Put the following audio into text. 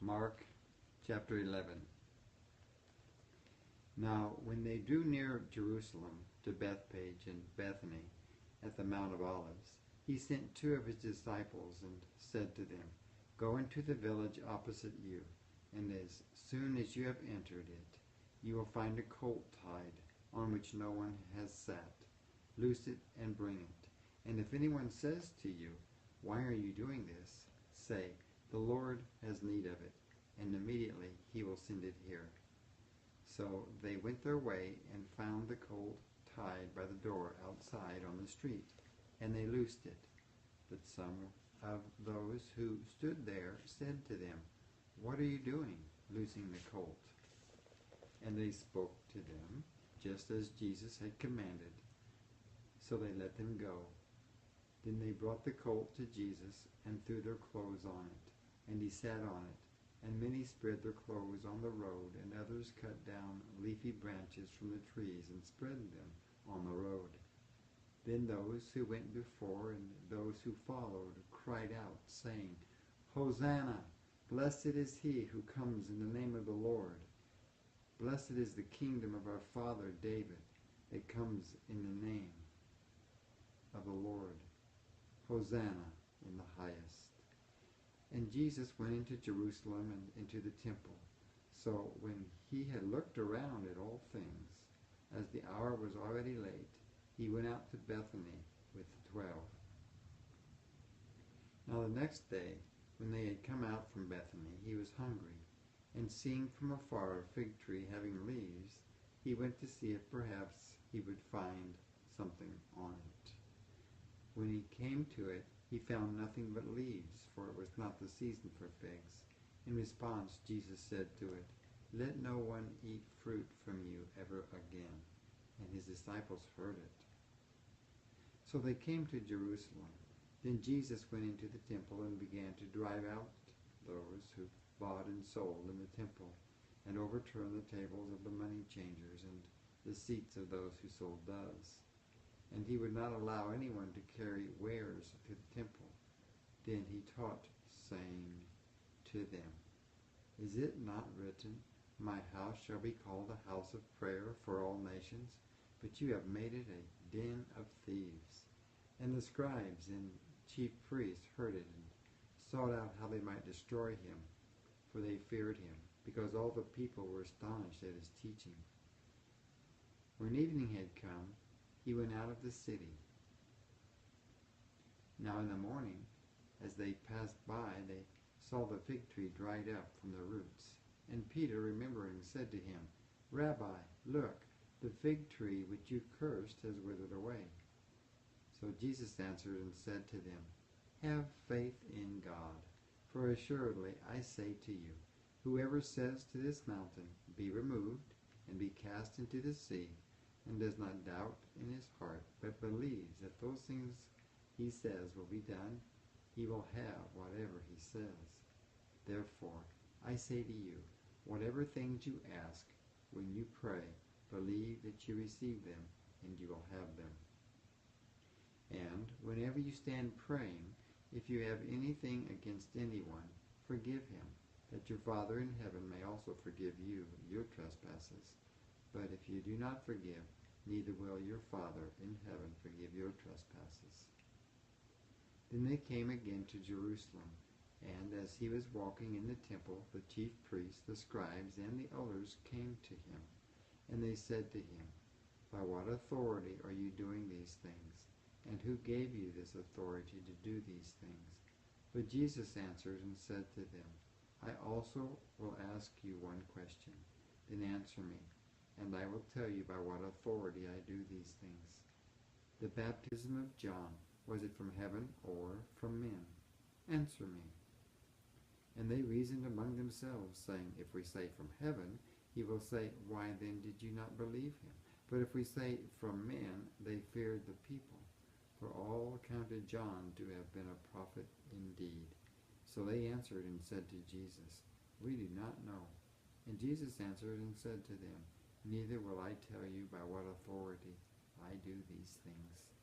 Mark chapter 11. Now, when they drew near Jerusalem to Bethphage and Bethany at the Mount of Olives, he sent two of his disciples and said to them, "Go into the village opposite you, and as soon as you have entered it, you will find a colt tied, on which no one has sat. Loose it and bring it. And if anyone says to you, 'Why are you doing this?' say, 'The Lord has need of it,' and immediately he will send it here." So they went their way and found the colt tied by the door outside on the street, and they loosed it. But some of those who stood there said to them, "What are you doing, loosing the colt?" And they spoke to them just as Jesus had commanded. So they let them go. Then they brought the colt to Jesus and threw their clothes on it, and he sat on it. And many spread their clothes on the road, and others cut down leafy branches from the trees and spread them on the road. Then those who went before and those who followed cried out, saying, "Hosanna! Blessed is he who comes in the name of the Lord. Blessed is the kingdom of our father David that comes in the name of the Lord. Hosanna in the highest." And Jesus went into Jerusalem and into the temple. So when he had looked around at all things, as the hour was already late, he went out to Bethany with the 12. Now the next day, when they had come out from Bethany, he was hungry. And seeing from afar a fig tree having leaves, he went to see if perhaps he would find something on it. When he came to it, he found nothing but leaves, for it was not the season for figs. In response, Jesus said to it, "Let no one eat fruit from you ever again." And his disciples heard it. So they came to Jerusalem. Then Jesus went into the temple and began to drive out those who bought and sold in the temple, and overturned the tables of the money changers and the seats of those who sold doves. And he would not allow anyone to carry wares to the temple. Then he taught, saying to them, "Is it not written, 'My house shall be called a house of prayer for all nations'? But you have made it a den of thieves." And the scribes and chief priests heard it and sought out how they might destroy him, for they feared him, because all the people were astonished at his teaching. When evening had come, he went out of the city. Now in the morning, as they passed by, they saw the fig tree dried up from the roots. And Peter, remembering, said to him, "Rabbi, look, the fig tree which you cursed has withered away." So Jesus answered and said to them, "Have faith in God. For assuredly I say to you, whoever says to this mountain, 'Be removed and be cast into the sea,' and does not doubt in his heart, but believes that those things he says will be done, he will have whatever he says. Therefore, I say to you, whatever things you ask when you pray, believe that you receive them, and you will have them. And whenever you stand praying, if you have anything against anyone, forgive him, that your Father in heaven may also forgive you your trespasses. But if you do not forgive, neither will your Father in heaven forgive your trespasses." Then they came again to Jerusalem, and as he was walking in the temple, the chief priests, the scribes, and the elders came to him. And they said to him, "By what authority are you doing these things? And who gave you this authority to do these things?" But Jesus answered and said to them, "I also will ask you one question. Then answer me, and I will tell you by what authority I do these things. The baptism of John, was it from heaven or from men? Answer me." And they reasoned among themselves, saying, "If we say from heaven, he will say, 'Why then did you not believe him?' But if we say from men," they feared the people, for all counted John to have been a prophet indeed. So they answered and said to Jesus, "We do not know." And Jesus answered and said to them, "Neither will I tell you by what authority I do these things."